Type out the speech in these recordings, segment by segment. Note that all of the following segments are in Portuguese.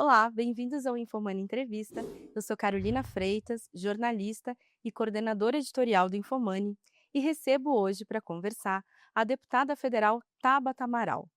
Olá, bem-vindos ao Infomani Entrevista. Eu sou Carolina Freitas, jornalista e coordenadora editorial do Infomani, e recebo hoje para conversar a deputada federal Tabata Amaral.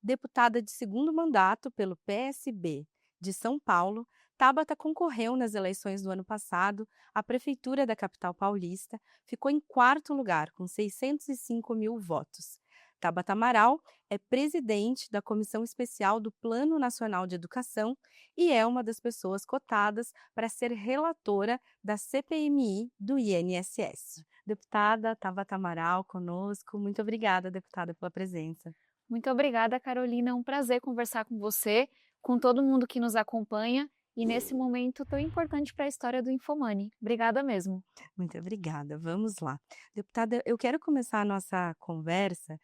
Deputada de segundo mandato pelo PSB de São Paulo, Tabata concorreu nas eleições do ano passado à Prefeitura da capital paulista, ficou em quarto lugar, com 605 mil votos. Tabata Amaral é presidente da Comissão Especial do Plano Nacional de Educação e é uma das pessoas cotadas para ser relatora da CPMI do INSS. Deputada Tabata Amaral conosco, muito obrigada, deputada, pela presença. Muito obrigada, Carolina. É um prazer conversar com você, com todo mundo que nos acompanha e nesse momento tão importante para a história do Infomani. Obrigada mesmo. Muito obrigada. Vamos lá. Deputada, eu quero começar a nossa conversa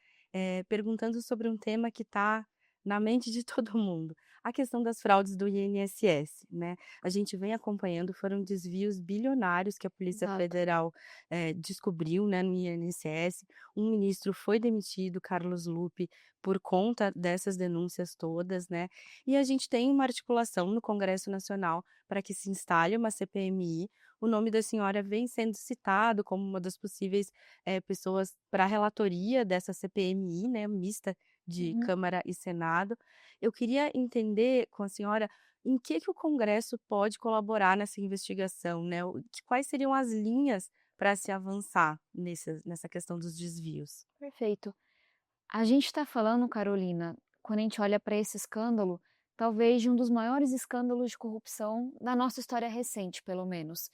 perguntando sobre um tema que está na mente de todo mundo, a questão das fraudes do INSS, né? A gente vem acompanhando, foram desvios bilionários que a Polícia Exato. Federal descobriu, né, no INSS. Um ministro foi demitido, Carlos Lupe, por conta dessas denúncias todas, né? E a gente tem uma articulação no Congresso Nacional para que se instale uma CPMI. O nome da senhora vem sendo citado como uma das possíveis pessoas para a relatoria dessa CPMI, né, mista de Uhum. Câmara e Senado. Eu queria entender com a senhora em que o Congresso pode colaborar nessa investigação, né? Quais seriam as linhas para se avançar nessa questão dos desvios? Perfeito. A gente está falando, Carolina, quando a gente olha para esse escândalo, talvez de um dos maiores escândalos de corrupção da nossa história recente, pelo menos.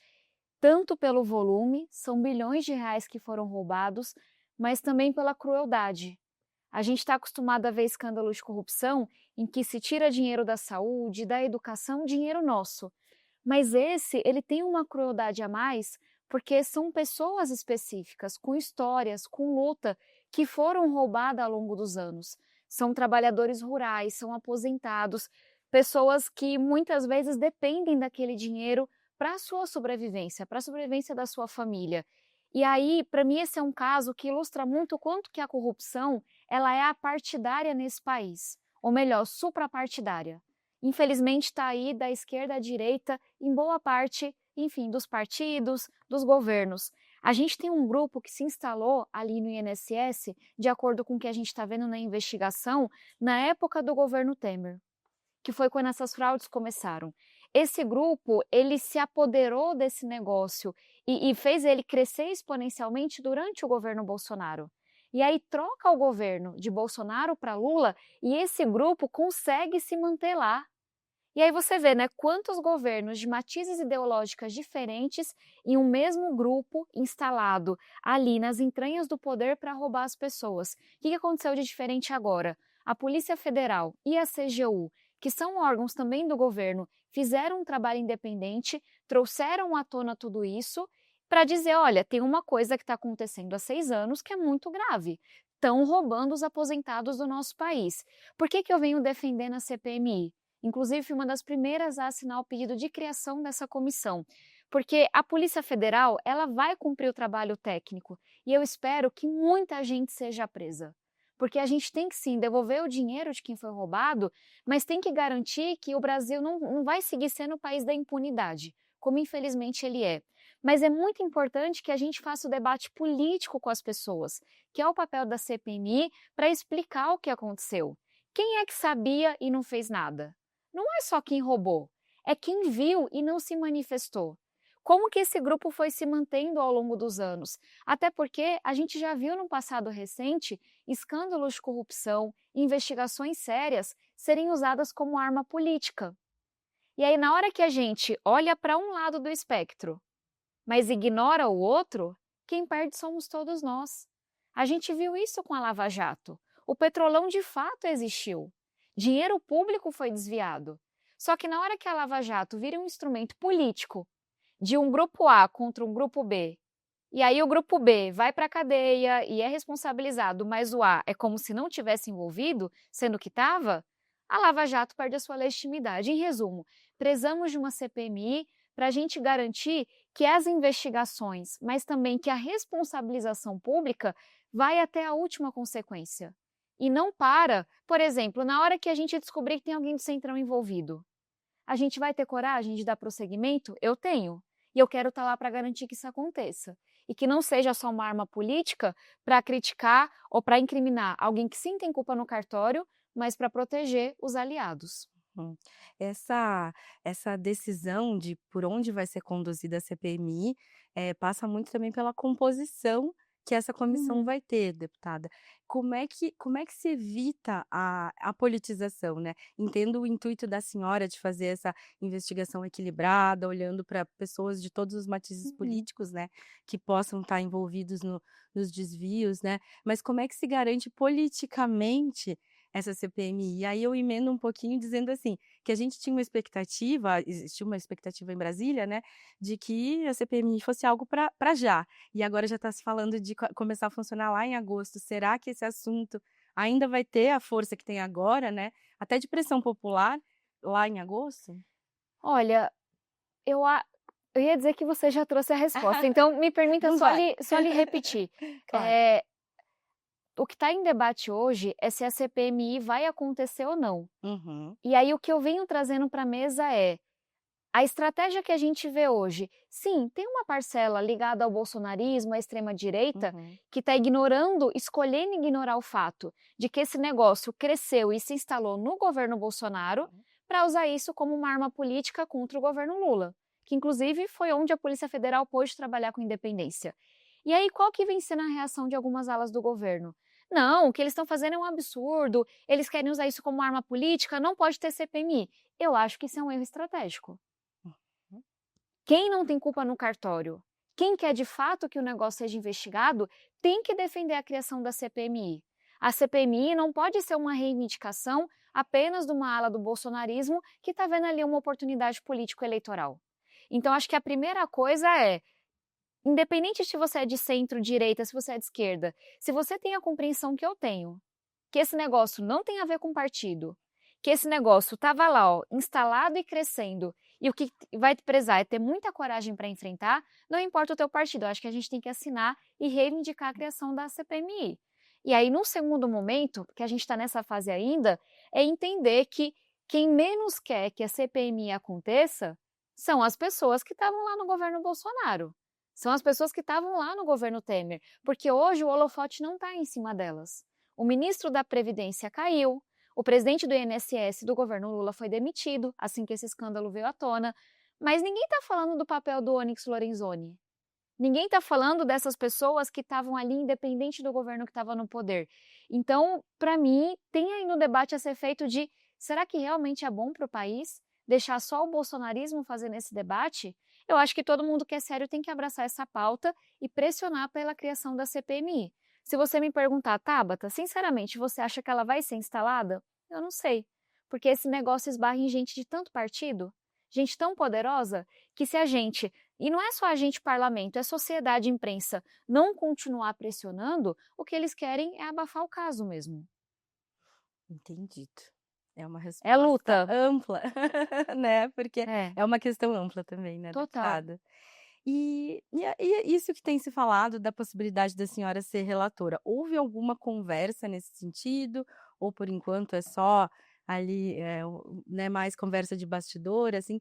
Tanto pelo volume, são bilhões de reais que foram roubados, mas também pela crueldade. A gente está acostumado a ver escândalos de corrupção em que se tira dinheiro da saúde, da educação, dinheiro nosso. Mas esse, ele tem uma crueldade a mais, porque são pessoas específicas, com histórias, com luta, que foram roubadas ao longo dos anos. São trabalhadores rurais, são aposentados, pessoas que muitas vezes dependem daquele dinheiro para a sua sobrevivência, para a sobrevivência da sua família. E aí, para mim, esse é um caso que ilustra muito quanto que a corrupção ela é apartidária nesse país, ou melhor, suprapartidária. Infelizmente está aí da esquerda à direita, em boa parte, enfim, dos partidos, dos governos. A gente tem um grupo que se instalou ali no INSS, de acordo com o que a gente está vendo na investigação, na época do governo Temer, que foi quando essas fraudes começaram. Esse grupo, ele se apoderou desse negócio e fez ele crescer exponencialmente durante o governo Bolsonaro. E aí troca o governo de Bolsonaro para Lula e esse grupo consegue se manter lá. E aí você vê, né, quantos governos de matizes ideológicas diferentes em um mesmo grupo instalado ali nas entranhas do poder para roubar as pessoas. O que aconteceu de diferente agora? A Polícia Federal e a CGU, que são órgãos também do governo, fizeram um trabalho independente, trouxeram à tona tudo isso para dizer, olha, tem uma coisa que está acontecendo há 6 anos que é muito grave. Estão roubando os aposentados do nosso país. Por que eu venho defendendo a CPMI? Inclusive, fui uma das primeiras a assinar o pedido de criação dessa comissão, porque a Polícia Federal ela vai cumprir o trabalho técnico e eu espero que muita gente seja presa. Porque a gente tem que sim devolver o dinheiro de quem foi roubado, mas tem que garantir que o Brasil não vai seguir sendo o país da impunidade, como infelizmente ele é. Mas é muito importante que a gente faça o debate político com as pessoas, que é o papel da CPMI para explicar o que aconteceu. Quem é que sabia e não fez nada? Não é só quem roubou, é quem viu e não se manifestou. Como que esse grupo foi se mantendo ao longo dos anos? Até porque a gente já viu no passado recente escândalos de corrupção, investigações sérias serem usadas como arma política. E aí, na hora que a gente olha para um lado do espectro, mas ignora o outro, quem perde somos todos nós. A gente viu isso com a Lava Jato. O Petrolão de fato existiu. Dinheiro público foi desviado. Só que na hora que a Lava Jato vira um instrumento político de um grupo A contra um grupo B, e aí o grupo B vai para a cadeia e é responsabilizado, mas o A é como se não tivesse envolvido, sendo que estava, a Lava Jato perde a sua legitimidade. Em resumo, precisamos de uma CPMI para a gente garantir que as investigações, mas também que a responsabilização pública vai até a última consequência. E não para, por exemplo, na hora que a gente descobrir que tem alguém do Centrão envolvido. A gente vai ter coragem de dar prosseguimento? Eu tenho. E eu quero estar lá para garantir que isso aconteça. E que não seja só uma arma política para criticar ou para incriminar alguém que sim tem culpa no cartório, mas para proteger os aliados. Hum. Essa decisão de por onde vai ser conduzida a CPMI, passa muito também pela composição que essa comissão Uhum. vai ter, deputada. Como é que se evita a politização, né? Entendo o intuito da senhora de fazer essa investigação equilibrada, olhando para pessoas de todos os matizes Uhum. políticos, né, que possam estar envolvidos nos desvios, né, mas como é que se garante politicamente essa CPMI? E aí eu emendo um pouquinho dizendo assim, que a gente tinha uma expectativa, existia uma expectativa em Brasília, né, de que a CPMI fosse algo para já, e agora já está se falando de começar a funcionar lá em agosto. Será que esse assunto ainda vai ter a força que tem agora, né, até de pressão popular, lá em agosto? Olha, eu, a... eu ia dizer que você já trouxe a resposta, então me permita Não só vai. lhe repetir. Claro. O que está em debate hoje é se a CPMI vai acontecer ou não. Uhum, E aí o que eu venho trazendo para a mesa é a estratégia que a gente vê hoje. Sim, tem uma parcela ligada ao bolsonarismo, à extrema-direita, uhum, que está ignorando, escolhendo ignorar o fato de que esse negócio cresceu e se instalou no governo Bolsonaro para usar isso como uma arma política contra o governo Lula, que inclusive foi onde a Polícia Federal pôde trabalhar com independência. E aí, qual que vem sendo a reação de algumas alas do governo? Não, o que eles estão fazendo é um absurdo, eles querem usar isso como arma política, não pode ter CPMI. Eu acho que isso é um erro estratégico. uhum. Quem não tem culpa no cartório, quem quer de fato que o negócio seja investigado, tem que defender a criação da CPMI. A CPMI não pode ser uma reivindicação apenas de uma ala do bolsonarismo que está vendo ali uma oportunidade político-eleitoral. Então, acho que a primeira coisa é, independente se você é de centro-direita, se você é de esquerda, se você tem a compreensão que eu tenho, que esse negócio não tem a ver com partido, que esse negócio estava lá, ó, instalado e crescendo, e o que vai te prezar é ter muita coragem para enfrentar, não importa o teu partido, eu acho que a gente tem que assinar e reivindicar a criação da CPMI. E aí, num segundo momento, que a gente está nessa fase ainda, é entender que quem menos quer que a CPMI aconteça são as pessoas que estavam lá no governo Bolsonaro. São as pessoas que estavam lá no governo Temer, porque hoje o holofote não está em cima delas. O ministro da Previdência caiu, o presidente do INSS do governo Lula foi demitido assim que esse escândalo veio à tona, mas ninguém está falando do papel do Onyx Lorenzoni. Ninguém está falando dessas pessoas que estavam ali independente do governo que estava no poder. Então, para mim, tem ainda um debate a ser feito de será que realmente é bom para o país deixar só o bolsonarismo fazendo esse debate? Eu acho que todo mundo que é sério tem que abraçar essa pauta e pressionar pela criação da CPMI. Se você me perguntar, Tabata, sinceramente, você acha que ela vai ser instalada? Eu não sei, porque esse negócio esbarra em gente de tanto partido, gente tão poderosa, que se a gente, e não é só a gente parlamento, é sociedade e imprensa, não continuar pressionando, o que eles querem é abafar o caso mesmo. Entendido. É uma É resposta luta. ampla, né, porque É, é uma questão ampla também, né, total. deputada. E isso que tem se falado da possibilidade da senhora ser relatora, houve alguma conversa nesse sentido, ou por enquanto é só ali, né, mais conversa de bastidor, assim,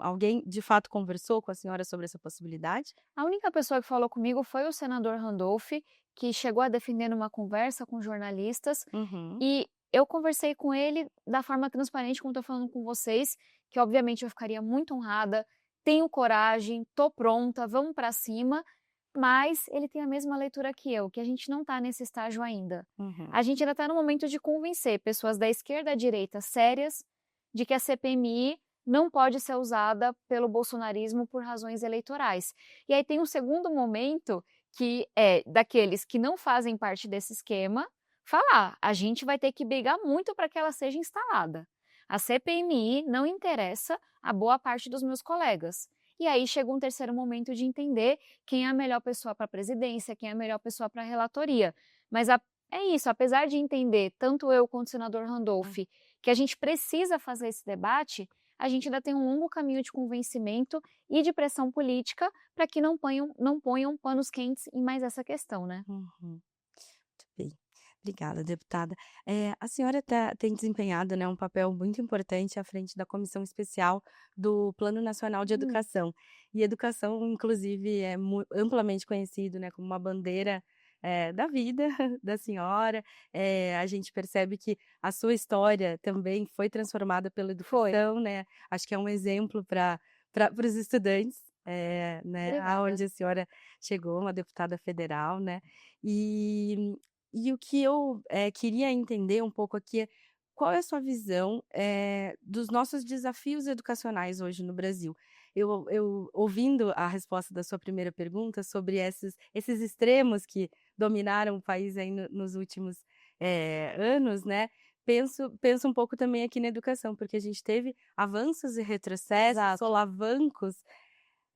alguém de fato conversou com a senhora sobre essa possibilidade? A única pessoa que falou comigo foi o senador Randolph, que chegou a defender numa conversa com jornalistas, Uhum, e eu conversei com ele da forma transparente, como estou falando com vocês, que obviamente eu ficaria muito honrada, tenho coragem, tô pronta, vamos para cima, mas ele tem a mesma leitura que eu, que a gente não está nesse estágio ainda. uhum, A gente ainda está no momento de convencer pessoas da esquerda à direita sérias de que a CPMI não pode ser usada pelo bolsonarismo por razões eleitorais. E aí tem um segundo momento que é daqueles que não fazem parte desse esquema, falar, a gente vai ter que brigar muito para que ela seja instalada. A CPMI não interessa a boa parte dos meus colegas. E aí chega um terceiro momento de entender quem é a melhor pessoa para a presidência, quem é a melhor pessoa para a relatoria. Mas é isso, apesar de entender, tanto eu quanto o senador Randolph, hum, que a gente precisa fazer esse debate, a gente ainda tem um longo caminho de convencimento e de pressão política para que não ponham panos quentes em mais essa questão, né? uhum. Muito bem. Obrigada, deputada. A senhora tem desempenhado, né, um papel muito importante à frente da comissão especial do Plano Nacional de Hum. Educação. E educação, inclusive, é amplamente conhecido, né, como uma bandeira, da vida da senhora. A gente percebe que a sua história também foi transformada pela Foi. educação, né. Acho que é um exemplo para os estudantes, né, Obrigada. aonde a senhora chegou, uma deputada federal, né. E e o que eu, queria entender um pouco aqui é, qual é a sua visão, dos nossos desafios educacionais hoje no Brasil? Eu ouvindo a resposta da sua primeira pergunta sobre esses extremos que dominaram o país aí nos últimos, anos, né, penso um pouco também aqui na educação, porque a gente teve avanços e retrocessos, Exato. solavancos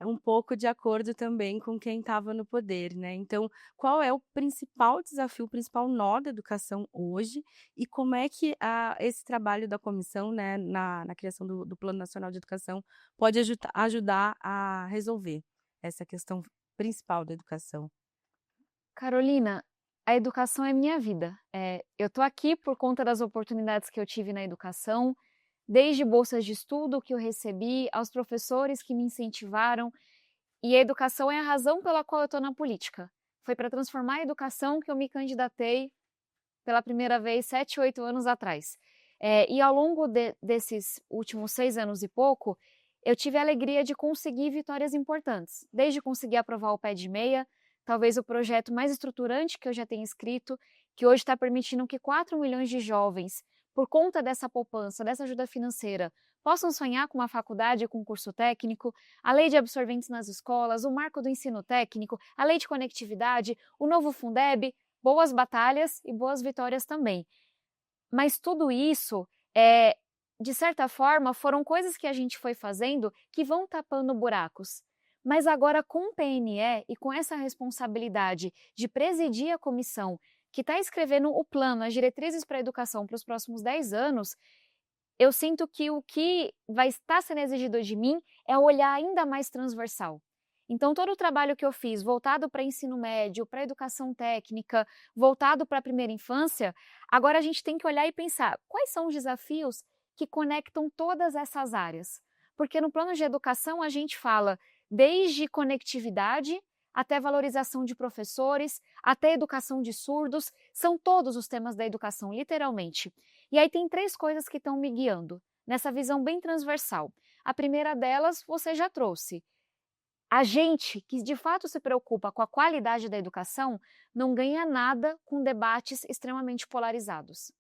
um pouco de acordo também com quem estava no poder, né. Então, qual é o principal desafio, o principal nó da educação hoje e como é que esse trabalho da comissão, né, na criação do Plano Nacional de Educação pode ajudar a resolver essa questão principal da educação? Carolina, a educação é minha vida. Eu tô aqui por conta das oportunidades que eu tive na educação, desde bolsas de estudo que eu recebi, aos professores que me incentivaram, e a educação é a razão pela qual eu tô na política. Foi para transformar a educação que eu me candidatei pela primeira vez 7, 8 anos atrás. E ao longo desses últimos 6 anos e pouco, eu tive a alegria de conseguir vitórias importantes, desde conseguir aprovar o pé de meia, talvez o projeto mais estruturante que eu já tenha escrito, que hoje está permitindo que 4 milhões de jovens, por conta dessa poupança, dessa ajuda financeira, possam sonhar com uma faculdade e com um curso técnico, a lei de absorventes nas escolas, o marco do ensino técnico, a lei de conectividade, o novo Fundeb, boas batalhas e boas vitórias também. Mas tudo isso, de certa forma, foram coisas que a gente foi fazendo que vão tapando buracos. Mas agora com o PNE e com essa responsabilidade de presidir a comissão que está escrevendo o plano, as diretrizes para a educação para os próximos 10 anos, eu sinto que o que vai estar sendo exigido de mim é olhar ainda mais transversal. Então, todo o trabalho que eu fiz voltado para ensino médio, para educação técnica, voltado para a primeira infância, agora a gente tem que olhar e pensar quais são os desafios que conectam todas essas áreas. Porque no plano de educação a gente fala desde conectividade até valorização de professores, até educação de surdos, são todos os temas da educação, literalmente. E aí tem 3 coisas que estão me guiando, nessa visão bem transversal. A primeira delas você já trouxe. A gente que de fato se preocupa com a qualidade da educação não ganha nada com debates extremamente polarizados.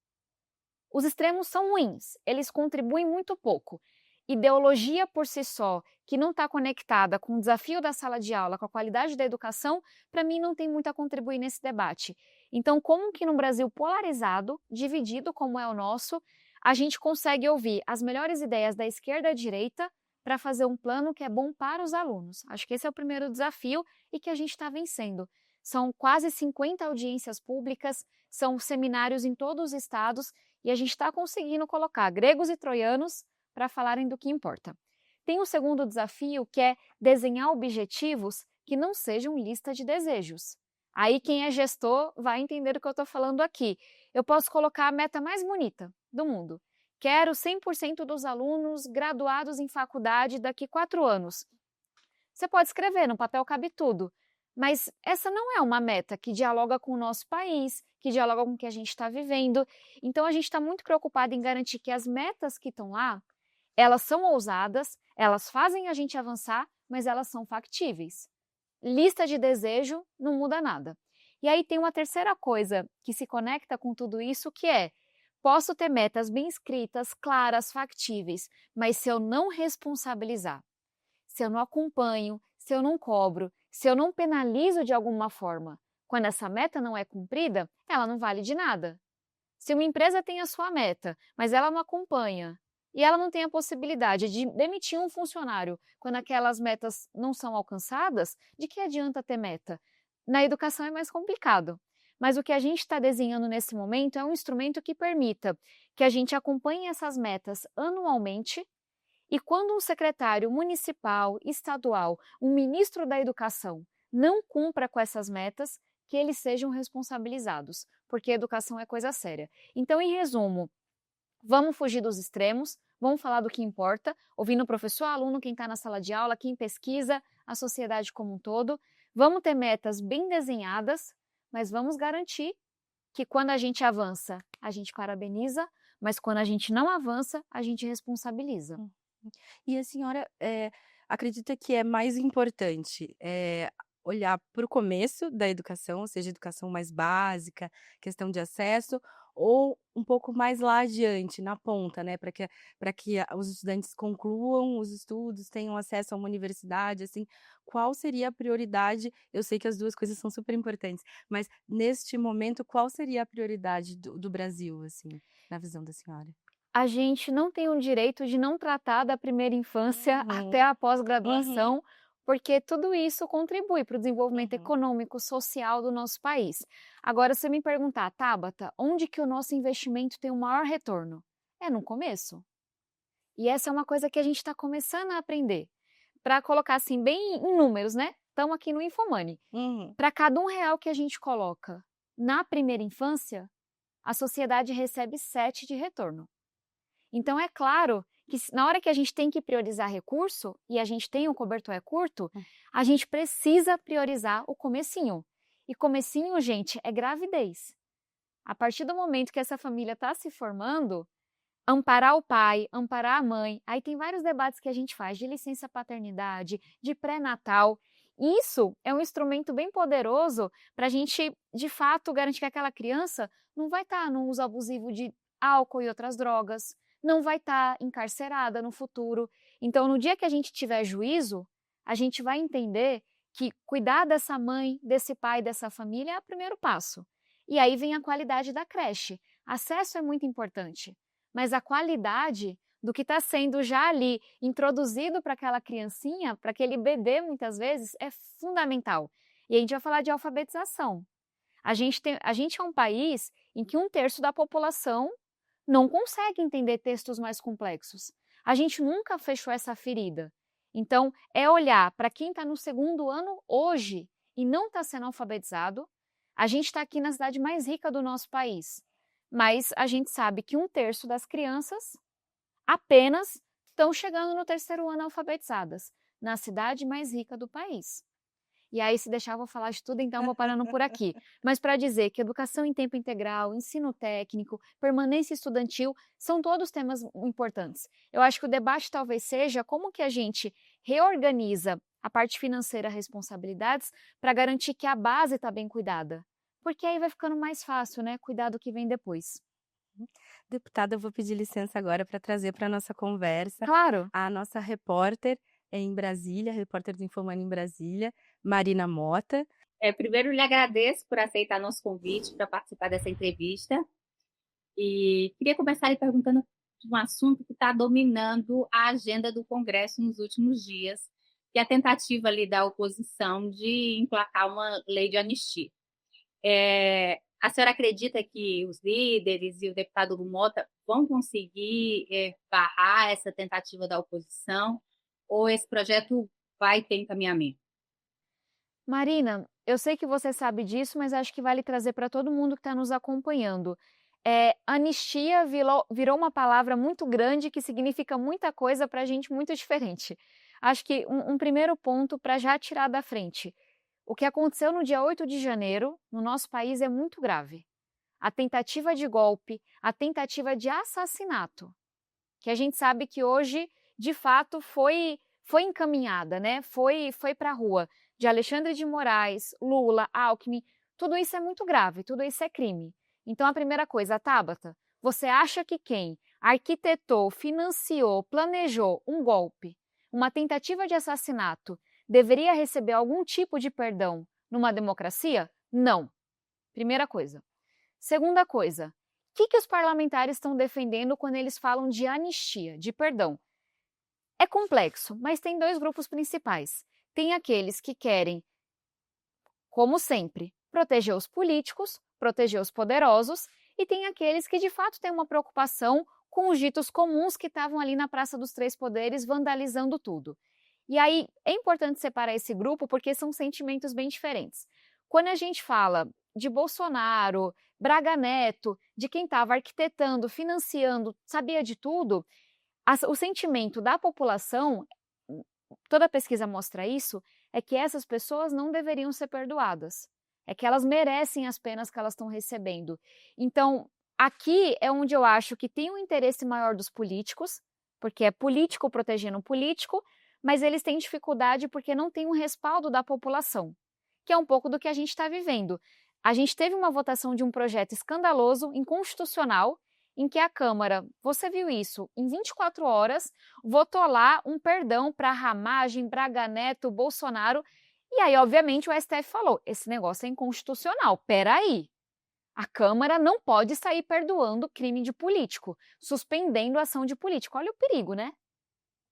Os extremos são ruins, eles contribuem muito pouco. Ideologia por si só, que não está conectada com o desafio da sala de aula, com a qualidade da educação, para mim não tem muito a contribuir nesse debate. Então, como que num Brasil polarizado, dividido como é o nosso, a gente consegue ouvir as melhores ideias da esquerda à direita para fazer um plano que é bom para os alunos? Acho que esse é o primeiro desafio e que a gente está vencendo. São quase 50 audiências públicas, são seminários em todos os estados e a gente está conseguindo colocar gregos e troianos para falarem do que importa. Tem um segundo desafio que é desenhar objetivos que não sejam lista de desejos. Aí quem é gestor vai entender o que eu estou falando aqui. Eu posso colocar a meta mais bonita do mundo. Quero 100% dos alunos graduados em faculdade daqui 4 anos. Você pode escrever, no papel cabe tudo. Mas essa não é uma meta que dialoga com o nosso país, que dialoga com o que a gente está vivendo. Então a gente está muito preocupado em garantir que as metas que estão lá, elas são ousadas, elas fazem a gente avançar, mas elas são factíveis. Lista de desejo não muda nada. E aí tem uma terceira coisa que se conecta com tudo isso, que é: posso ter metas bem escritas, claras, factíveis, mas se eu não responsabilizar, se eu não acompanho, se eu não cobro, se eu não penalizo de alguma forma, quando essa meta não é cumprida, ela não vale de nada. Se uma empresa tem a sua meta, mas ela não acompanha, e ela não tem a possibilidade de demitir um funcionário quando aquelas metas não são alcançadas, de que adianta ter meta? Na educação é mais complicado. Mas o que a gente está desenhando nesse momento é um instrumento que permita que a gente acompanhe essas metas anualmente e quando um secretário municipal, estadual, um ministro da educação não cumpra com essas metas, que eles sejam responsabilizados, porque educação é coisa séria. Então, em resumo, vamos fugir dos extremos, vamos falar do que importa, ouvindo o professor, aluno, quem está na sala de aula, quem pesquisa, a sociedade como um todo. Vamos ter metas bem desenhadas, mas vamos garantir que quando a gente avança, a gente parabeniza, mas quando a gente não avança, a gente responsabiliza. E a senhora, acredita que é mais importante, olhar para o começo da educação, ou seja, educação mais básica, questão de acesso, ou um pouco mais lá adiante, na ponta, né, para que os estudantes concluam os estudos, tenham acesso a uma universidade, assim, qual seria a prioridade? Eu sei que as 2 coisas são super importantes, mas neste momento, qual seria a prioridade do Brasil, assim, na visão da senhora? A gente não tem o direito de não tratar da primeira infância Uhum, até a uhum, pós-graduação, porque tudo isso contribui para o desenvolvimento uhum. econômico, social do nosso país. Agora, se você me perguntar, Tabata, onde que o nosso investimento tem o maior retorno? É no começo. E essa é uma coisa que a gente está começando a aprender. Para colocar assim, bem em números, né? Estamos aqui no Infomoney. Uhum. Para cada R$ 1 que a gente coloca na primeira infância, a sociedade recebe 7 de retorno. Então, é claro que na hora que a gente tem que priorizar recurso, e a gente tem um cobertor curto, a gente precisa priorizar o comecinho. E comecinho, gente, é gravidez. A partir do momento que essa família está se formando, amparar o pai, amparar a mãe, aí tem vários debates que a gente faz de licença paternidade, de pré-natal. Isso é um instrumento bem poderoso para a gente, de fato, garantir que aquela criança não vai estar no uso abusivo de álcool e outras drogas, não vai estar encarcerada no futuro. Então, no dia que a gente tiver juízo, a gente vai entender que cuidar dessa mãe, desse pai, dessa família é o primeiro passo. E aí vem a qualidade da creche. Acesso é muito importante, mas a qualidade do que está sendo já ali introduzido para aquela criancinha, para aquele bebê muitas vezes, é fundamental. E a gente vai falar de alfabetização. A gente é um país em que 1/3 da população não consegue entender textos mais complexos. A gente nunca fechou essa ferida. Então, é olhar para quem está no segundo ano hoje e não está sendo alfabetizado. A gente está aqui na cidade mais rica do nosso país, mas a gente sabe que 1/3 das crianças apenas estão chegando no terceiro ano alfabetizadas, na cidade mais rica do país. E aí, se deixar, eu vou falar de tudo, então vou parando por aqui. Mas para dizer que educação em tempo integral, ensino técnico, permanência estudantil, são todos temas importantes. Eu acho que o debate talvez seja como que a gente reorganiza a parte financeira, responsabilidades, para garantir que a base está bem cuidada. Porque aí vai ficando mais fácil, né? Cuidar do que vem depois. Deputada, eu vou pedir licença agora para trazer para a nossa conversa Claro. a nossa repórter em Brasília, repórter do Infomani em Brasília, Marina Mota. Primeiro, lhe agradeço por aceitar nosso convite para participar dessa entrevista. E queria começar lhe perguntando de um assunto que está dominando a agenda do Congresso nos últimos dias, que é a tentativa ali da oposição de emplacar uma lei de anistia. A senhora acredita que os líderes e o deputado Hugo Mota vão conseguir barrar essa tentativa da oposição, ou esse projeto vai ter encaminhamento? Marina, eu sei que você sabe disso, mas acho que vale trazer para todo mundo que está nos acompanhando. Anistia virou uma palavra muito grande que significa muita coisa para a gente muito diferente. Acho que um primeiro ponto para já tirar da frente. O que aconteceu no dia 8 de janeiro no nosso país é muito grave. A tentativa de golpe, a tentativa de assassinato, que a gente sabe que hoje, de fato, foi encaminhada, né? Foi para a rua, de Alexandre de Moraes, Lula, Alckmin, tudo isso é muito grave, tudo isso é crime. Então, a primeira coisa, Tabata, você acha que quem arquitetou, financiou, planejou um golpe, uma tentativa de assassinato, deveria receber algum tipo de perdão numa democracia? Não. Primeira coisa. Segunda coisa, o que os parlamentares estão defendendo quando eles falam de anistia, de perdão? É complexo, mas tem 2 grupos principais. Tem aqueles que querem, como sempre, proteger os políticos, proteger os poderosos, e tem aqueles que de fato têm uma preocupação com os ditos comuns que estavam ali na Praça dos Três Poderes vandalizando tudo. E aí é importante separar esse grupo porque são sentimentos bem diferentes. quando a gente fala de Bolsonaro, Braga Neto, de quem estava arquitetando, financiando, sabia de tudo, o sentimento da população, toda pesquisa mostra isso, é que essas pessoas não deveriam ser perdoadas. É que elas merecem as penas que elas estão recebendo. Então, aqui é onde eu acho que tem um interesse maior dos políticos, porque é político protegendo político, mas eles têm dificuldade porque não tem um respaldo da população, que é um pouco do que a gente está vivendo. A gente teve uma votação de um projeto escandaloso, inconstitucional, em que a Câmara, você viu isso, em 24 horas, votou lá um perdão para Ramagem, Braga Neto, Bolsonaro, e aí, obviamente, o STF falou, esse negócio é inconstitucional, peraí. A Câmara não pode sair perdoando crime de político, suspendendo a ação de político. Olha o perigo, né?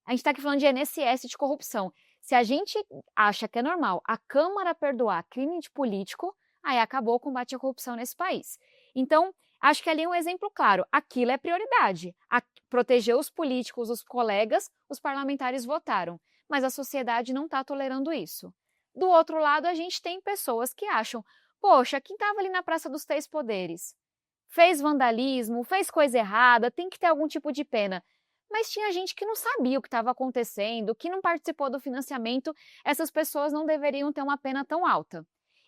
A gente está aqui falando de INSS, de corrupção. Se a gente acha que é normal a Câmara perdoar crime de político, aí acabou o combate à corrupção nesse país. Então, acho que ali é um exemplo claro. Aquilo é prioridade. Proteger os políticos, os colegas, os parlamentares votaram. Mas a sociedade não está tolerando isso. Do outro lado, a gente tem pessoas que acham, poxa, quem estava ali na Praça dos Três Poderes fez vandalismo, fez coisa errada, tem que ter algum tipo de pena. Mas tinha gente que não sabia o que estava acontecendo, que não participou do financiamento, essas pessoas não deveriam ter uma pena tão alta.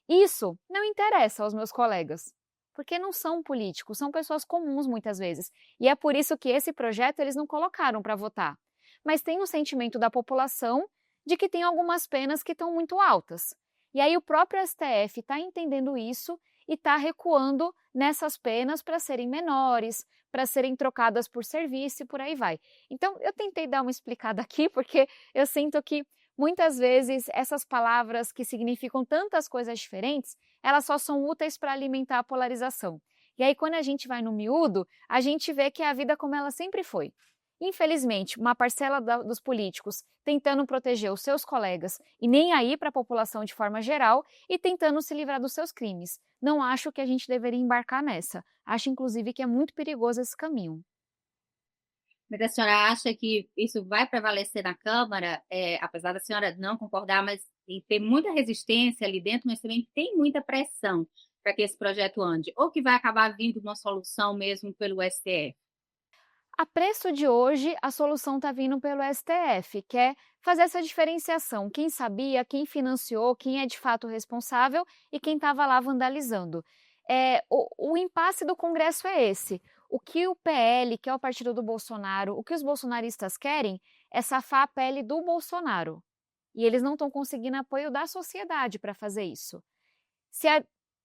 Isso não interessa aos meus colegas, porque não são políticos, são pessoas comuns muitas vezes. E é por isso que esse projeto eles não colocaram para votar. Mas tem um sentimento da população de que tem algumas penas que estão muito altas. E aí o próprio STF está entendendo isso e está recuando nessas penas para serem menores, para serem trocadas por serviço e por aí vai. Então, eu tentei dar uma explicada aqui, porque eu sinto que muitas vezes essas palavras que significam tantas coisas diferentes, elas só são úteis para alimentar a polarização. E aí, quando a gente vai no miúdo, a gente vê que é a vida como ela sempre foi. Infelizmente, uma parcela dos políticos tentando proteger os seus colegas e nem aí para a população de forma geral e tentando se livrar dos seus crimes. Não acho que a gente deveria embarcar nessa. Acho, inclusive, que é muito perigoso esse caminho. Mas a senhora acha que isso vai prevalecer na Câmara, apesar da senhora não concordar, mas tem muita resistência ali dentro, mas também tem muita pressão para que esse projeto ande? Ou que vai acabar vindo uma solução mesmo pelo STF? A preço de hoje, a solução está vindo pelo STF, que é fazer essa diferenciação. Quem sabia, quem financiou, quem é de fato responsável e quem estava lá vandalizando. O impasse do Congresso é esse. O que o PL, que é o partido do Bolsonaro, o que os bolsonaristas querem é safar a pele do Bolsonaro. E eles não estão conseguindo apoio da sociedade para fazer isso.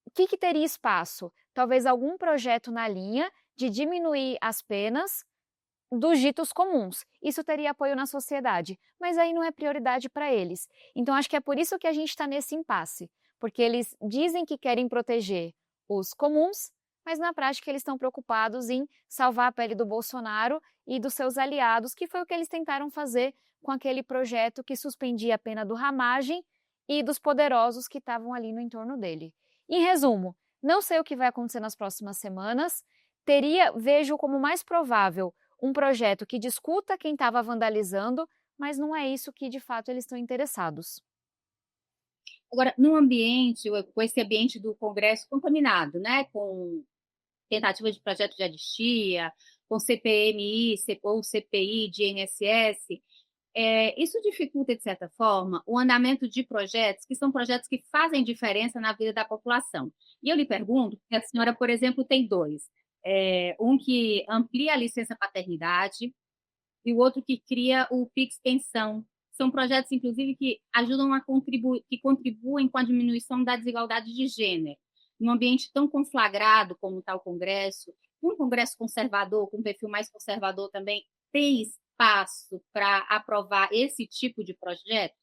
O que teria espaço? Talvez algum projeto na linha de diminuir as penas dos ditos comuns. Isso teria apoio na sociedade, mas aí não é prioridade para eles. Então, acho que é por isso que a gente está nesse impasse, porque eles dizem que querem proteger os comuns, mas na prática eles estão preocupados em salvar a pele do Bolsonaro e dos seus aliados, que foi o que eles tentaram fazer com aquele projeto que suspendia a pena do Ramagem e dos poderosos que estavam ali no entorno dele. Em resumo, não sei o que vai acontecer nas próximas semanas, vejo como mais provável um projeto que discuta quem estava vandalizando, mas não é isso que de fato eles estão interessados. Agora, no ambiente, com esse ambiente do Congresso contaminado, né, com tentativa de projeto de anistia, com CPMI ou CPI de INSS, isso dificulta, de certa forma, o andamento de projetos que são projetos que fazem diferença na vida da população. E eu lhe pergunto, porque a senhora, por exemplo, tem dois. Um que amplia a licença paternidade e o outro que cria o Pix Pensão. São projetos, inclusive, que ajudam que contribuem com a diminuição da desigualdade de gênero. Num ambiente tão conflagrado como está o Congresso, um Congresso conservador, com um perfil mais conservador também, tem espaço para aprovar esse tipo de projeto?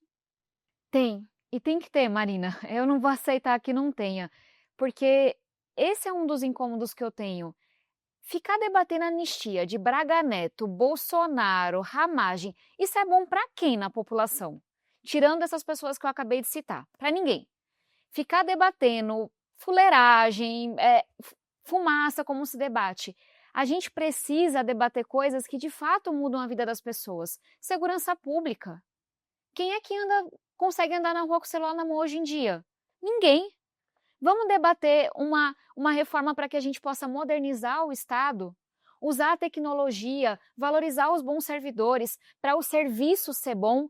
Tem, e tem que ter, Marina. Eu não vou aceitar que não tenha, porque esse é um dos incômodos que eu tenho. Ficar debatendo anistia de Braga Neto, Bolsonaro, Ramagem, isso é bom para quem na população? Tirando essas pessoas que eu acabei de citar, para ninguém. Ficar debatendo fuleiragem, fumaça como se debate. A gente precisa debater coisas que de fato mudam a vida das pessoas. Segurança pública. Quem é que consegue andar na rua com o celular na mão hoje em dia? Ninguém. Vamos debater uma reforma para que a gente possa modernizar o Estado, usar a tecnologia, valorizar os bons servidores, para o serviço ser bom.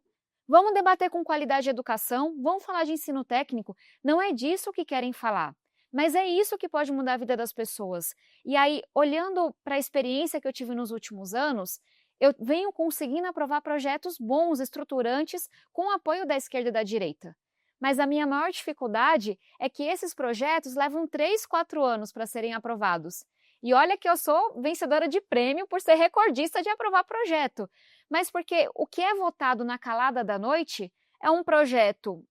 Vamos debater com qualidade de educação, vamos falar de ensino técnico. Não é disso que querem falar, mas é isso que pode mudar a vida das pessoas. E aí, olhando para a experiência que eu tive nos últimos anos, eu venho conseguindo aprovar projetos bons, estruturantes, com o apoio da esquerda e da direita. Mas a minha maior dificuldade é que esses projetos levam 3, 4 anos para serem aprovados. E olha que eu sou vencedora de prêmio por ser recordista de aprovar projeto. Mas porque o que é votado na calada da noite é um projeto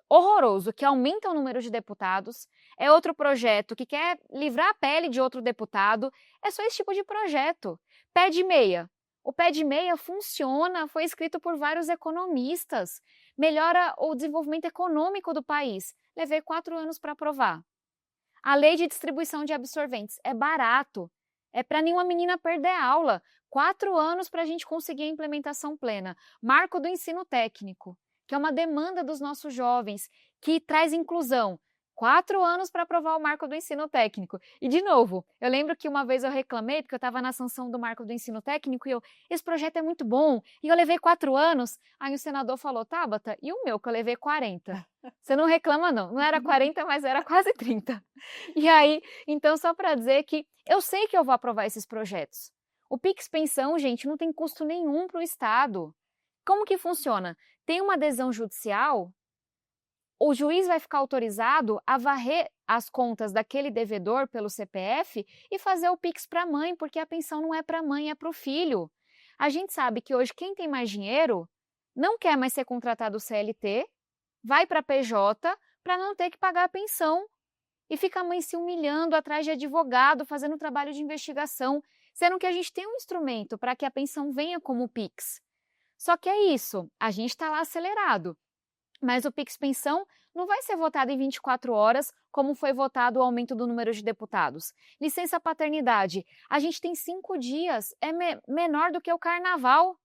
horroroso, que aumenta o número de deputados, é outro projeto que quer livrar a pele de outro deputado, é só esse tipo de projeto. Pé de meia. O pé de meia funciona, foi escrito por vários economistas, melhora o desenvolvimento econômico do país. Levei 4 anos para aprovar. A lei de distribuição de absorventes é barato, é para nenhuma menina perder aula. 4 anos para a gente conseguir a implementação plena. Marco do ensino técnico, que é uma demanda dos nossos jovens, que traz inclusão. 4 anos para aprovar o marco do ensino técnico. E, de novo, eu lembro que uma vez eu reclamei, porque eu estava na sanção do marco do ensino técnico, e esse projeto é muito bom, e eu levei 4 anos. Aí o senador falou, Tabata, e o meu, que eu levei 40? Você não reclama, não. Não era 40, mas era quase 30. E aí, então, só para dizer que eu sei que eu vou aprovar esses projetos. O Pix Pensão, gente, não tem custo nenhum para o Estado. Como que funciona? Tem uma adesão judicial, o juiz vai ficar autorizado a varrer as contas daquele devedor pelo CPF e fazer o Pix para a mãe, porque a pensão não é para a mãe, é para o filho. A gente sabe que hoje quem tem mais dinheiro não quer mais ser contratado CLT, vai para a PJ para não ter que pagar a pensão. E fica a mãe se humilhando atrás de advogado, fazendo trabalho de investigação, sendo que a gente tem um instrumento para que a pensão venha como Pix. Só que é isso, a gente está lá acelerado. Mas o Pix Pensão não vai ser votado em 24 horas, como foi votado o aumento do número de deputados. Licença paternidade, a gente tem 5 dias, é menor do que o carnaval.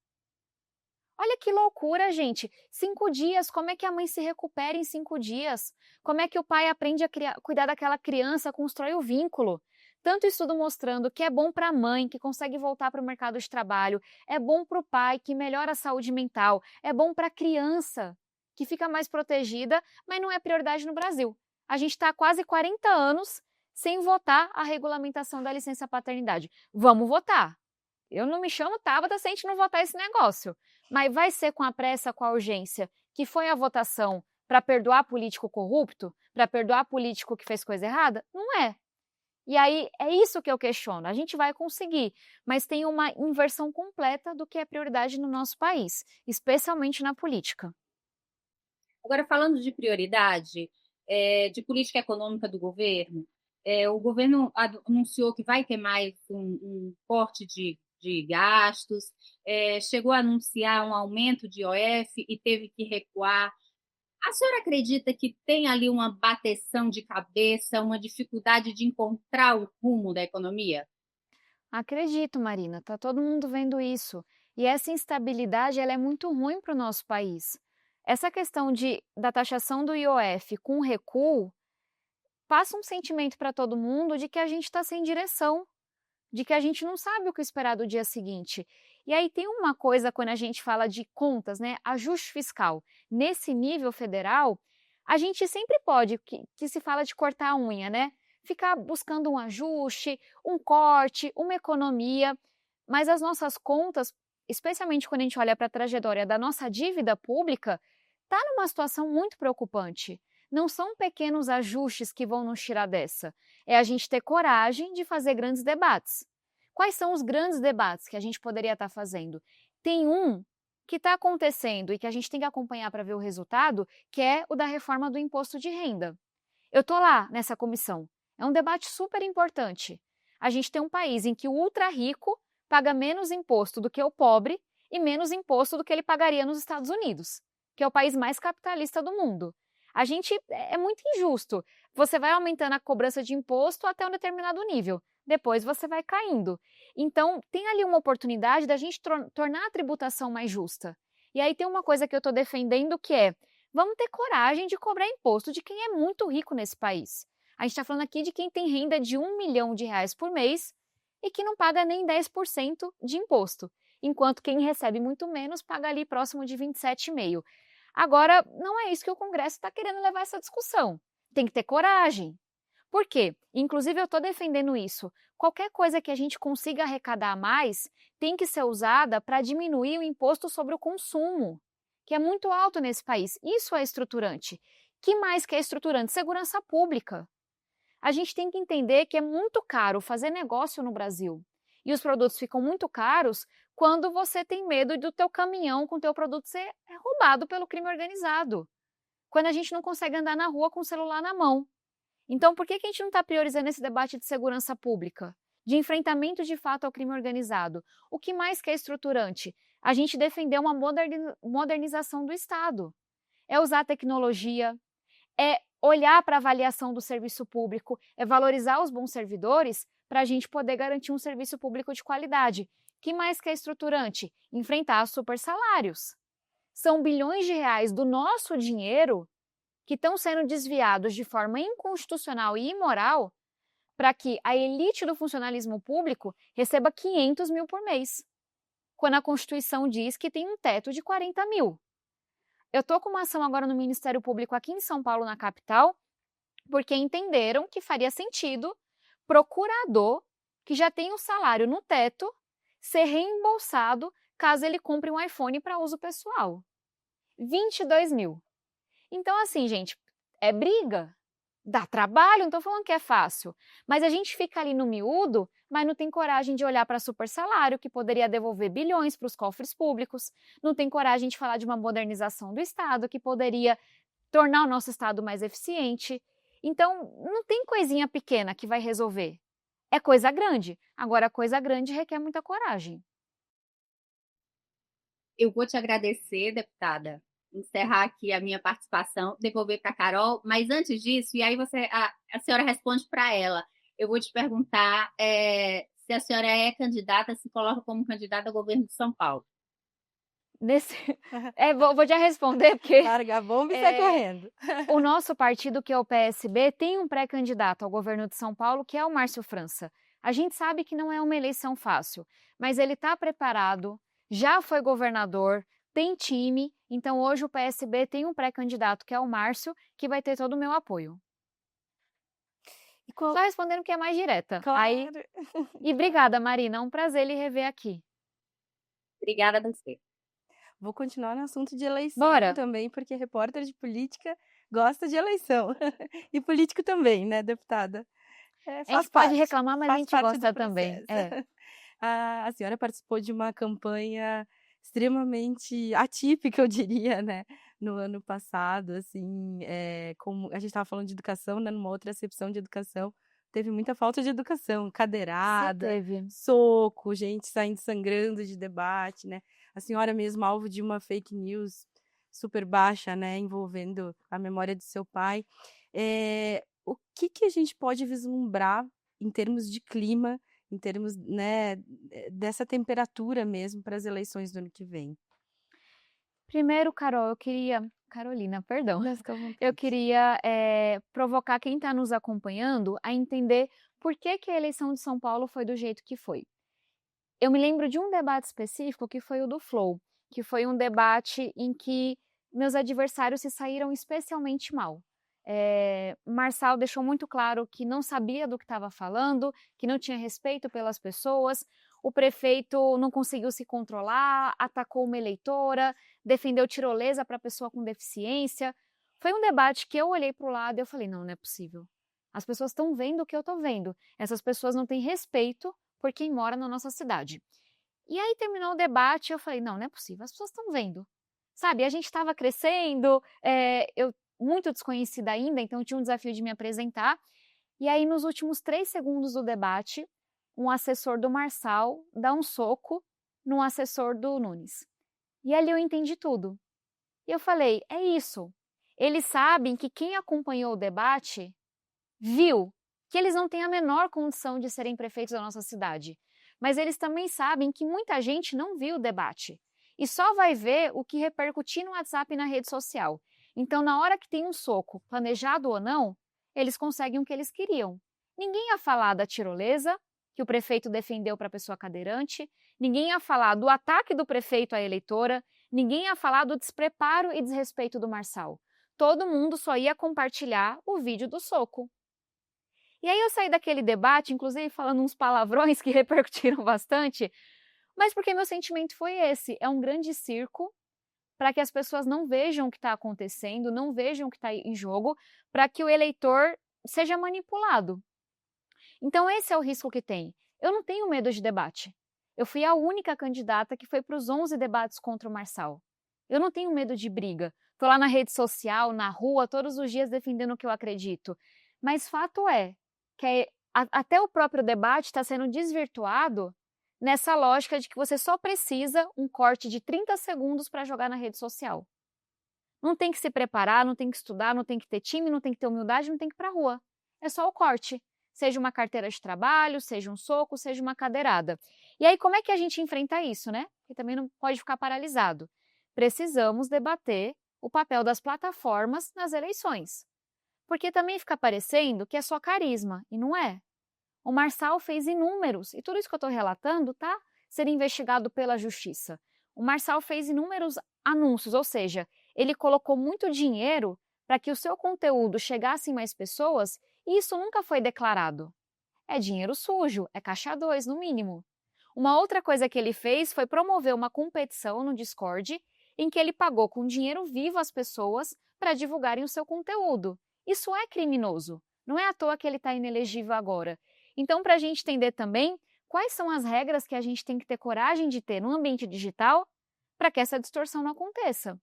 Olha que loucura, gente. 5 dias, como é que a mãe se recupera em 5 dias? Como é que o pai aprende a cuidar daquela criança, constrói o vínculo? Tanto estudo mostrando que é bom para a mãe, que consegue voltar para o mercado de trabalho, é bom para o pai, que melhora a saúde mental, é bom para a criança, que fica mais protegida, mas não é prioridade no Brasil. A gente está há quase 40 anos sem votar a regulamentação da licença paternidade. Vamos votar. Eu não me chamo Tabata se a gente não votar esse negócio. Mas vai ser com a pressa, com a urgência, que foi a votação para perdoar político corrupto, para perdoar político que fez coisa errada? Não é. E aí é isso que eu questiono. A gente vai conseguir, mas tem uma inversão completa do que é prioridade no nosso país, especialmente na política. Agora, falando de prioridade, de política econômica do governo, o governo anunciou que vai ter mais um corte de gastos, chegou a anunciar um aumento de IOF e teve que recuar. A senhora acredita que tem ali uma bateção de cabeça, uma dificuldade de encontrar o rumo da economia? Acredito, Marina, tá todo mundo vendo isso. E essa instabilidade ela é muito ruim para o nosso país. Essa questão da taxação do IOF com recuo passa um sentimento para todo mundo de que a gente está sem direção, de que a gente não sabe o que esperar do dia seguinte. E aí tem uma coisa quando a gente fala de contas, né? Ajuste fiscal. Nesse nível federal, a gente sempre pode, que se fala de cortar a unha, né? Ficar buscando um ajuste, um corte, uma economia, mas as nossas contas, especialmente quando a gente olha para a trajetória da nossa dívida pública, está numa situação muito preocupante. Não são pequenos ajustes que vão nos tirar dessa. É a gente ter coragem de fazer grandes debates. Quais são os grandes debates que a gente poderia estar fazendo? Tem um que está acontecendo e que a gente tem que acompanhar para ver o resultado, que é o da reforma do imposto de renda. Eu estou lá nessa comissão. É um debate super importante. A gente tem um país em que o ultra rico paga menos imposto do que o pobre e menos imposto do que ele pagaria nos Estados Unidos, que é o país mais capitalista do mundo. A gente é muito injusto. Você vai aumentando a cobrança de imposto até um determinado nível. Depois você vai caindo. Então, tem ali uma oportunidade da gente tornar a tributação mais justa. E aí tem uma coisa que eu estou defendendo que é, vamos ter coragem de cobrar imposto de quem é muito rico nesse país. A gente está falando aqui de quem tem renda de R$ 1 milhão por mês e que não paga nem 10% de imposto, enquanto quem recebe muito menos paga ali próximo de 27,5%. Agora, não é isso que o Congresso está querendo levar essa discussão. Tem que ter coragem. Por quê? Inclusive, eu estou defendendo isso. Qualquer coisa que a gente consiga arrecadar mais tem que ser usada para diminuir o imposto sobre o consumo, que é muito alto nesse país. Isso é estruturante. Que mais que é estruturante? Segurança pública. A gente tem que entender que é muito caro fazer negócio no Brasil. E os produtos ficam muito caros quando você tem medo do teu caminhão com o teu produto ser roubado pelo crime organizado. Quando a gente não consegue andar na rua com o celular na mão. Então, por que a gente não está priorizando esse debate de segurança pública? De enfrentamento de fato ao crime organizado? O que mais que é estruturante? A gente defender uma modernização do Estado. É usar a tecnologia, é olhar para a avaliação do serviço público, é valorizar os bons servidores para a gente poder garantir um serviço público de qualidade. O que mais que é estruturante? Enfrentar os supersalários. São bilhões de reais do nosso dinheiro que estão sendo desviados de forma inconstitucional e imoral para que a elite do funcionalismo público receba 500 mil por mês, quando a Constituição diz que tem um teto de 40 mil. Eu estou com uma ação agora no Ministério Público aqui em São Paulo, na capital, porque entenderam que faria sentido procurador que já tem um salário no teto ser reembolsado caso ele compre um iPhone para uso pessoal. 22 mil. Então, assim, gente, é briga, dá trabalho, não estou falando que é fácil, mas a gente fica ali no miúdo, mas não tem coragem de olhar para super salário, que poderia devolver bilhões para os cofres públicos, não tem coragem de falar de uma modernização do Estado, que poderia tornar o nosso Estado mais eficiente. Então, não tem coisinha pequena que vai resolver. É coisa grande. Agora, coisa grande requer muita coragem. Eu vou te agradecer, deputada, encerrar aqui a minha participação, devolver para a Carol, mas antes disso, e aí a senhora responde para ela, eu vou te perguntar se a senhora é candidata, se coloca como candidata ao governo de São Paulo. Vou já responder, porque... Larga a bomba e sai correndo. O nosso partido, que é o PSB, tem um pré-candidato ao governo de São Paulo, que é o Márcio França. A gente sabe que não é uma eleição fácil, mas ele está preparado, já foi governador, tem time, então hoje o PSB tem um pré-candidato, que é o Márcio, que vai ter todo o meu apoio. Só respondendo que é mais direta. Claro. E obrigada, Marina, é um prazer lhe rever aqui. Obrigada a você. Vou continuar no assunto de eleição Bora. também, porque repórter de política gosta de eleição. E político também, né, deputada? A gente pode reclamar, mas a gente gosta também. A senhora participou de uma campanha extremamente atípica, eu diria, né? No ano passado, assim, como a gente estava falando de educação, né? Numa outra acepção de educação, teve muita falta de educação, cadeirada, soco, gente saindo sangrando de debate, né? A senhora mesmo alvo de uma fake news super baixa, né? Envolvendo a memória de seu pai. O que a gente pode vislumbrar em termos de clima, em termos, né, dessa temperatura mesmo para as eleições do ano que vem? Primeiro, Carolina, perdão. Eu queria provocar quem está nos acompanhando a entender por que a eleição de São Paulo foi do jeito que foi. Eu me lembro de um debate específico que foi o do Flow, que foi um debate em que meus adversários se saíram especialmente mal. Marçal deixou muito claro que não sabia do que estava falando, que não tinha respeito pelas pessoas. O prefeito não conseguiu se controlar, atacou uma eleitora, defendeu tirolesa para pessoa com deficiência. Foi um debate que eu olhei para o lado e eu falei, não é possível. As pessoas estão vendo o que eu estou vendo. Essas pessoas não têm respeito por quem mora na nossa cidade. E aí terminou o debate e eu falei, não é possível, as pessoas estão vendo. Sabe, a gente estava crescendo, eu muito desconhecida ainda, então tinha um desafio de me apresentar. E aí, nos últimos 3 segundos do debate, um assessor do Marçal dá um soco no assessor do Nunes. E ali eu entendi tudo. E eu falei, é isso. Eles sabem que quem acompanhou o debate viu que eles não têm a menor condição de serem prefeitos da nossa cidade. Mas eles também sabem que muita gente não viu o debate. E só vai ver o que repercutir no WhatsApp e na rede social. Então, na hora que tem um soco, planejado ou não, eles conseguem o que eles queriam. Ninguém ia falar da tirolesa que o prefeito defendeu para a pessoa cadeirante, ninguém ia falar do ataque do prefeito à eleitora, ninguém ia falar do despreparo e desrespeito do Marçal. Todo mundo só ia compartilhar o vídeo do soco. E aí eu saí daquele debate, inclusive falando uns palavrões que repercutiram bastante, mas porque meu sentimento foi esse, é um grande circo para que as pessoas não vejam o que está acontecendo, não vejam o que está em jogo, para que o eleitor seja manipulado. Então esse é o risco que tem. Eu não tenho medo de debate. Eu fui a única candidata que foi para os 11 debates contra o Marçal. Eu não tenho medo de briga. Estou lá na rede social, na rua, todos os dias defendendo o que eu acredito. Mas fato é que até o próprio debate está sendo desvirtuado nessa lógica de que você só precisa um corte de 30 segundos para jogar na rede social. Não tem que se preparar, não tem que estudar, não tem que ter time, não tem que ter humildade, não tem que ir para a rua. É só o corte. Seja uma carteira de trabalho, seja um soco, seja uma cadeirada. E aí como é que a gente enfrenta isso, né? Porque também não pode ficar paralisado. Precisamos debater o papel das plataformas nas eleições. Porque também fica parecendo que é só carisma, e não é. O Marçal fez inúmeros, e tudo isso que eu estou relatando está sendo investigado pela Justiça. O Marçal fez inúmeros anúncios, ou seja, ele colocou muito dinheiro para que o seu conteúdo chegasse em mais pessoas e isso nunca foi declarado. É dinheiro sujo, é caixa 2 no mínimo. Uma outra coisa que ele fez foi promover uma competição no Discord em que ele pagou com dinheiro vivo as pessoas para divulgarem o seu conteúdo. Isso é criminoso. Não é à toa que ele está inelegível agora. Então, para a gente entender também quais são as regras que a gente tem que ter coragem de ter no ambiente digital para que essa distorção não aconteça.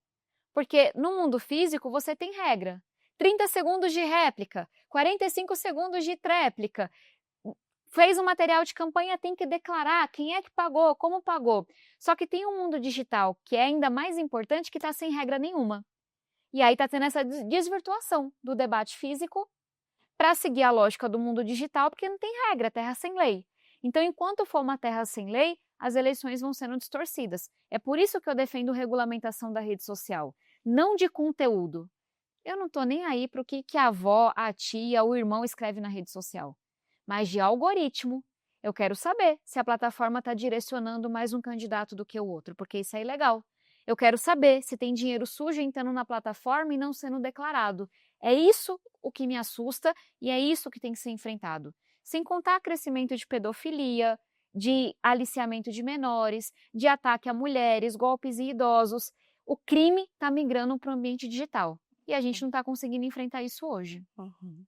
Porque no mundo físico você tem regra. 30 segundos de réplica, 45 segundos de tréplica. Fez um material de campanha, tem que declarar quem é que pagou, como pagou. Só que tem um mundo digital que é ainda mais importante que está sem regra nenhuma. E aí está tendo essa desvirtuação do debate físico para seguir a lógica do mundo digital, porque não tem regra, terra sem lei. Então, enquanto for uma terra sem lei, as eleições vão sendo distorcidas. É por isso que eu defendo regulamentação da rede social, não de conteúdo. Eu não estou nem aí para o que a avó, a tia, o irmão escreve na rede social, mas de algoritmo. Eu quero saber se a plataforma está direcionando mais um candidato do que o outro, porque isso é ilegal. Eu quero saber se tem dinheiro sujo entrando na plataforma e não sendo declarado. É isso o que me assusta e é isso que tem que ser enfrentado. Sem contar crescimento de pedofilia, de aliciamento de menores, de ataque a mulheres, golpes em idosos. O crime está migrando para o ambiente digital e a gente não está conseguindo enfrentar isso hoje. Uhum.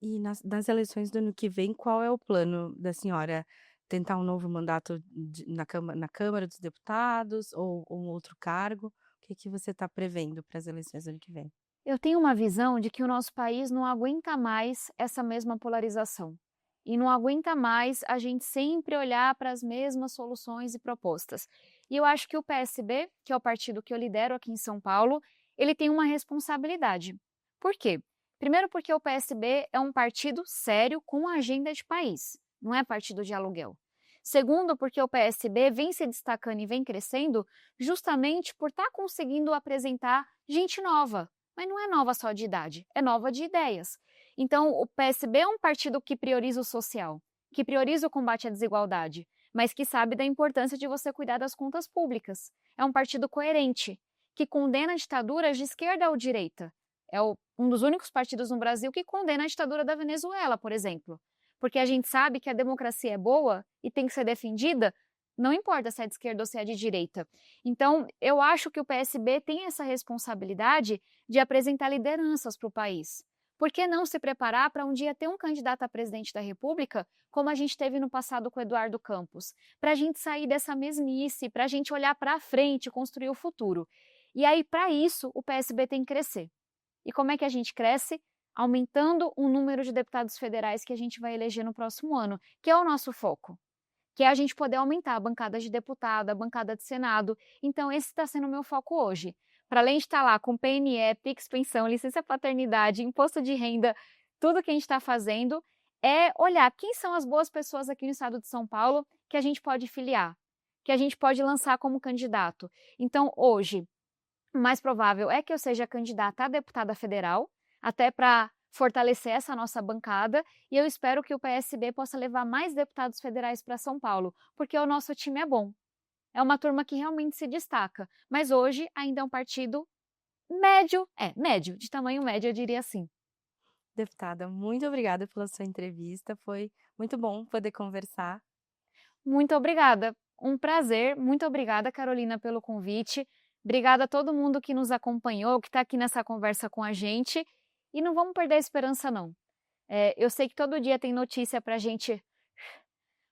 E nas eleições do ano que vem, qual é o plano da senhora? Tentar um novo mandato na Câmara dos Deputados ou um outro cargo? O que você está prevendo para as eleições do ano que vem? Eu tenho uma visão de que o nosso país não aguenta mais essa mesma polarização. E não aguenta mais a gente sempre olhar para as mesmas soluções e propostas. E eu acho que o PSB, que é o partido que eu lidero aqui em São Paulo, ele tem uma responsabilidade. Por quê? Primeiro porque o PSB é um partido sério com agenda de país, não é partido de aluguel. Segundo, porque o PSB vem se destacando e vem crescendo justamente por estar conseguindo apresentar gente nova. Mas não é nova só de idade, é nova de ideias. Então, o PSB é um partido que prioriza o social, que prioriza o combate à desigualdade, mas que sabe da importância de você cuidar das contas públicas. É um partido coerente, que condena ditaduras de esquerda ou direita. É um dos únicos partidos no Brasil que condena a ditadura da Venezuela, por exemplo. Porque a gente sabe que a democracia é boa e tem que ser defendida, não importa se é de esquerda ou se é de direita. Então, eu acho que o PSB tem essa responsabilidade de apresentar lideranças para o país. Por que não se preparar para um dia ter um candidato a presidente da República, como a gente teve no passado com Eduardo Campos? Para a gente sair dessa mesmice, para a gente olhar para frente e construir o futuro. E aí, para isso, o PSB tem que crescer. E como é que a gente cresce? Aumentando o número de deputados federais que a gente vai eleger no próximo ano, que é o nosso foco. Que é a gente poder aumentar a bancada de deputado, a bancada de Senado. Então, esse está sendo o meu foco hoje. Para além de estar lá com PNE, Pix, pensão, licença paternidade, imposto de renda, tudo que a gente está fazendo é olhar quem são as boas pessoas aqui no estado de São Paulo que a gente pode filiar, que a gente pode lançar como candidato. Então, hoje, o mais provável é que eu seja candidata a deputada federal, até para fortalecer essa nossa bancada e eu espero que o PSB possa levar mais deputados federais para São Paulo, porque o nosso time é bom. É uma turma que realmente se destaca, mas hoje ainda é um partido médio, de tamanho médio, eu diria assim. Deputada, muito obrigada pela sua entrevista, foi muito bom poder conversar. Muito obrigada, um prazer, muito obrigada, Carolina, pelo convite. Obrigada a todo mundo que nos acompanhou, que está aqui nessa conversa com a gente. E não vamos perder a esperança, não. Eu sei que todo dia tem notícia para a gente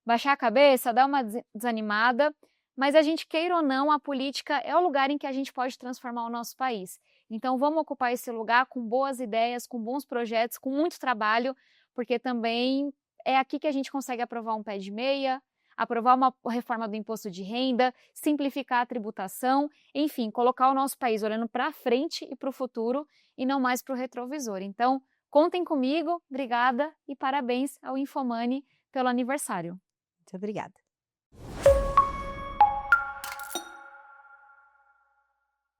baixar a cabeça, dar uma desanimada, mas a gente queira ou não, a política é o lugar em que a gente pode transformar o nosso país. Então vamos ocupar esse lugar com boas ideias, com bons projetos, com muito trabalho, porque também é aqui que a gente consegue aprovar um pé de meia, aprovar uma reforma do imposto de renda, simplificar a tributação, enfim, colocar o nosso país olhando para frente e para o futuro e não mais para o retrovisor. Então, contem comigo, obrigada e parabéns ao Infomani pelo aniversário. Muito obrigada.